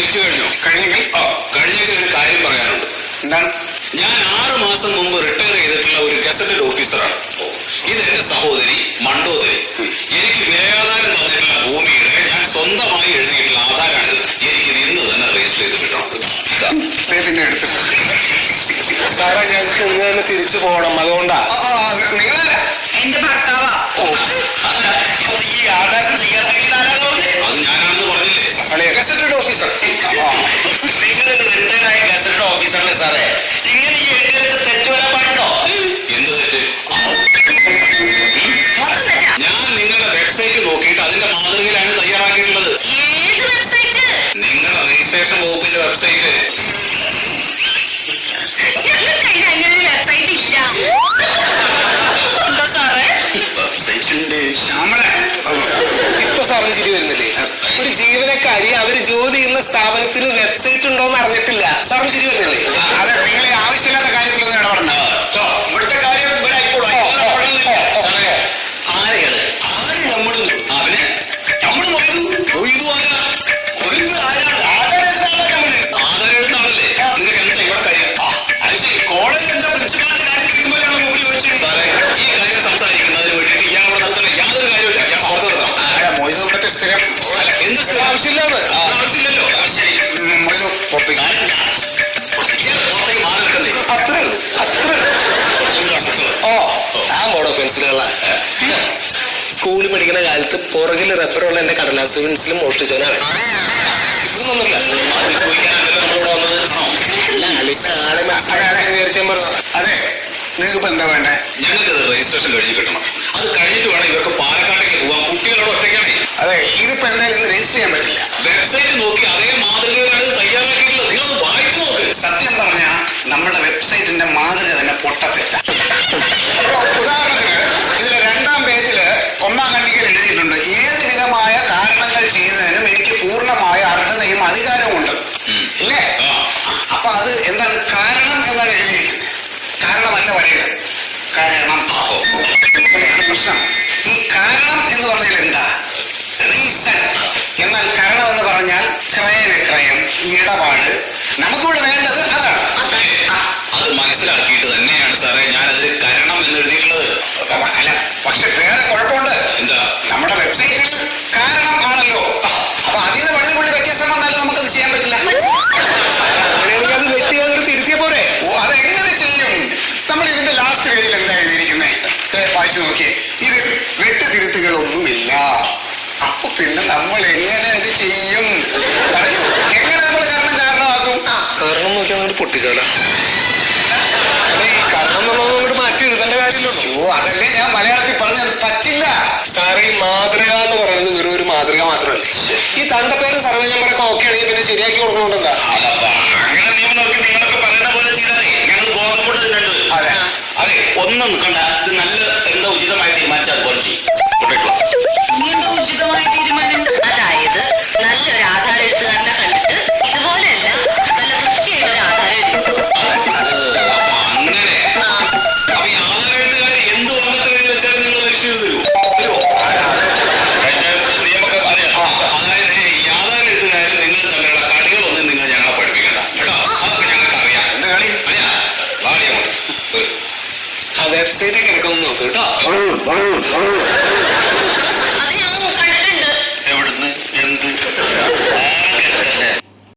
തിരിച്ചു കഴിഞ്ഞു. കഴിഞ്ഞെങ്കിൽ കഴിഞ്ഞെങ്കിൽ ഒരു കാര്യം പറയാനുണ്ട്. എന്താണ്? ഞാൻ 6 മാസം മുമ്പ് റിട്ടയർ ചെയ്തിട്ടുള്ള ഒരു ഗസറ്റഡ് ഓഫീസറാണ്. ഇത് എന്റെ സഹോദരി മണ്ടോദരി. എനിക്ക് വിലയാധാരം തന്നിട്ടുള്ള ഭൂമിയുടെ ഞാൻ സ്വന്തമായി എഴുതിയിട്ടുള്ള ആധാരമാണിത്. എനിക്കിത് ഇന്ന് തന്നെ രജിസ്റ്റർ ചെയ്ത് കിട്ടണം. പിന്നെ എടുത്തു സാറേ, ഞങ്ങൾക്ക് ഇന്ന് തന്നെ തിരിച്ചു പോകണം. അതുകൊണ്ടാ. നിങ്ങളാരാ? എന്റെ ഭർത്താവാ. ഈ ആധാരം അത് ഞാനാണെന്ന് പറഞ്ഞില്ലേ? Gazetted officer. നിങ്ങൾ റിട്ടയർഡായ ഗസറ്റഡ് ഓഫീസറല്ലേ സാറേ? ഇങ്ങനെ ഈ എഴുതിയൊക്കെ തെറ്റ് വരാൻ പാടുണ്ടോ? എന്ത് തെറ്റ്? ഞാൻ നിങ്ങളുടെ വെബ്സൈറ്റ് നോക്കിയിട്ട് അതിന്റെ മാതൃകയിലാണ് തയ്യാറാക്കിയിട്ടുള്ളത്. ഏത് വെബ്സൈറ്റ്? നിങ്ങളുടെ രജിസ്ട്രേഷൻ വകുപ്പിന്റെ വെബ്സൈറ്റ്. വെബ്സൈറ്റ് ഇല്ല. എന്താ സാറേ? വെബ്സൈറ്റ് ഉണ്ട്. ശ്യാമള, ഇപ്പൊ സാറിന് ചിരി വരുന്നില്ലേ? ഒരു ജീവനക്കാരി അവര് ജോലി ചെയ്യുന്ന സ്ഥാപനത്തിന് വെബ്സൈറ്റ് ഉണ്ടോന്ന് അറിഞ്ഞിട്ടില്ല. സാറിന് ചിരി വരുന്നില്ലേ? അതെ, നിങ്ങൾ ഈ ആവശ്യമില്ലാത്ത കാര്യത്തിലൊന്നും ഇടപെടണ്ട. ഇവിടുത്തെ കാര്യം ഇവിടെ ആയിക്കോളൂ. ആരെയാണ്? ആര് നമ്മളും? അവനെ നമ്മൾ ആധാരം എഴുതുന്ന ആളല്ലേ? നിങ്ങൾക്ക് എന്താ ഇവിടെ കാര്യം? അത് ശരി, കോളേജ് എന്താ പ്രിൻസിപ്പാളിന്റെ കാര്യം നിൽക്കുമ്പോഴാണ് മുമ്പിൽ ചോദിച്ചത്. സാറേ, ഈ കാര്യം സംസാരിക്കുന്നതിന് വേണ്ടിയിട്ട് ഇയാൾ അവിടെ നിർത്തണം. യാതൊരു കാര്യമില്ല. ഞാൻ പുറത്ത് നിർത്തണം. മൊയ്തു ഇവിടുത്തെ സ്ഥിരം. അല്ല, എന്ത് സ്ഥിരം? ആവശ്യമില്ലാന്ന്. ആവശ്യമില്ലല്ലോ. ശരി, മൊയ്തു പൊപ്പി. പുറത്തേക്ക് മാറി നിൽക്കുന്നേ. അത്രേ ഉള്ളൂ. ആ മോഡോ പെൻസിലുള്ള സ്കൂളിൽ പഠിക്കുന്ന കാലത്ത് പുറകിൽ റബ്ബറുള്ള എന്റെ കടലാസ് പെൻസിലും മോഷ്ടിച്ചവനാണ്. ഇതൊന്നുമില്ല. അത് ചോദിക്കാനല്ലോ നമ്മളിവിടെ വന്നത്. ആളെ മനസ്സിലാക്കാൻ പറഞ്ഞു. അതെ, നിങ്ങൾക്ക് ഇപ്പൊ എന്താ വേണ്ടേ? ഞങ്ങൾക്ക് രജിസ്ട്രേഷൻ കഴിഞ്ഞ് കിട്ടണം. അത് കഴിഞ്ഞിട്ട് വേണം ഇവർക്ക് പാലക്കാട്ടേക്ക് പോവാൻ. കുട്ടികളോട് ഒറ്റയ്ക്കാണേ. അതെ, ഇതിപ്പോ എന്തായാലും ഇന്ന് രജിസ്റ്റർ ചെയ്യാൻ പറ്റില്ല. വെബ്സൈറ്റ് നോക്കി അതേ മാതൃകയിലാണ് ഇത് തയ്യാറാക്കിയിട്ടുള്ളത്. നിങ്ങളത് വായിച്ചു നോക്ക്. സത്യം പറഞ്ഞ നമ്മുടെ വെബ്സൈറ്റിന്റെ മാതൃക തന്നെ പൊട്ടത്തെറ്റ. ഉദാഹരണത്തിന് ഇതിലെ 2ാം പേജില് 1ാം ഖണ്ഡികയിൽ എഴുതിയിട്ടുണ്ട്, ഏത് വിധമായ കാരണങ്ങൾ ചെയ്യുന്നതിനും എനിക്ക് പൂർണ്ണമായ അർഹതയും അധികാരവും ഉണ്ട്. ഇല്ലേ? അപ്പൊ അത് എന്താണ്? കാരണം എന്നാണ് എഴുതിയിരിക്കുന്നത്. കാരണമല്ല വരേണ്ടത്. കാരണം. പ്രശ്നം ഈ കാരണം എന്ന് പറഞ്ഞാൽ എന്താ? റീസൺ. എന്നാൽ കാരണം എന്ന് പറഞ്ഞാൽ ക്രയവിക്രയം, ഇടപാട്. നമുക്കിവിടെ വേണ്ടത് അതാണ്. അത് മനസ്സിലാക്കിയിട്ട് തന്നെയാണ് സാറേ ഞാൻ അതിൽ കാരണം എന്ന് എഴുതിയിട്ടുള്ളത്. അല്ല, പക്ഷെ വേറെ കുഴപ്പമുണ്ട്. എന്താ? നമ്മുടെ വെബ്സൈറ്റിൽ കാരണം ആണല്ലോ. അപ്പൊ അതിന് വെള്ളിപ്പുള്ളി വ്യത്യാസം വന്നാലും നമുക്കത് ചെയ്യാൻ പറ്റില്ല. അങ്ങനെയാണെങ്കിൽ അത് വെട്ടി അങ്ങോട്ട് തിരുത്തിയ പോരെ? അതെങ്ങനെ ചെയ്യും? നമ്മൾ ഇതിന്റെ ലാസ്റ്റ് പേജിൽ എന്താ എഴുതിയിരിക്കുന്നത്? വായിച്ചു നോക്കിയേ. ഇതിൽ വെട്ടുതിരുത്തുകളൊന്നുമില്ല. അപ്പൊ പിന്നെ നമ്മൾ എങ്ങനെ ഇത് ചെയ്യും? പറയൂ, എങ്ങനെ നമ്മൾ കാരണമാക്കും? കാരണം നോക്കി അങ്ങോട്ട് പൊട്ടിച്ചാലോ? ഈ കാരണം എന്നുള്ളത് അങ്ങോട്ട് മാറ്റി എഴുതേണ്ട കാര്യമില്ലല്ലോ. അതല്ലേ ഞാൻ മലയാളത്തിൽ പറഞ്ഞത്. പറ്റില്ല സാറേ, ഈ മാതൃക എന്ന് പറയുന്നത് വെറും ഒരു മാതൃക മാത്രമല്ല. ഈ തണ്ടപ്പേര് സർവേ നമ്പറൊക്കെ ഓക്കെ ആണെങ്കിൽ പിന്നെ ശരിയാക്കി കൊടുക്കണോണ്ടെന്താ? അങ്ങനെ നിയമം നോക്കി നിങ്ങളൊക്കെ പറയുന്ന പോലെ ചെയ്താലേ ഞങ്ങൾ ബോധം കൊണ്ട് തന്നെയുണ്ട്. അതെ അതെ, ഒന്നും നിൽക്കണ്ട. ഇത് നല്ല എന്താ ഉചിതമായി തീരുമാനിച്ചാൽ അതുപോലെ ചെയ്യും. എന്താ ഉചിതമായ തീരുമാനം? അതായത് നല്ലൊരു ആധാരം എഴുത്തുകാരനെ കണ്ടിട്ട് ഇതുപോലെയല്ല, നല്ല വൃത്തിയായിട്ട് ഒരു ആധാരം എഴുതി. അങ്ങനെ അപ്പൊ ഈ ആധാരം എഴുതുകാര് എന്ത് വന്നിട്ട് എഴുതി വെച്ചാലും നിങ്ങൾ രജിസ്റ്റർ ചെയ്ത് തരുമോ? നിയമൊക്കെ അറിയാം. അതായത് ഈ ആധാരം എഴുതുകാരും നിങ്ങൾ തമ്മിലുള്ള കളികളൊന്നും നിങ്ങൾ ഞങ്ങളെ പഠിപ്പിക്കണ്ട കേട്ടോ. അതൊക്കെ ഞങ്ങൾക്ക് അറിയാം. എന്ത് കളി? അറിയാം. വാടിയ ആ വെബ്സൈറ്റൊക്കെ എടുക്കാമെന്ന് നോക്കൂ കേട്ടോ.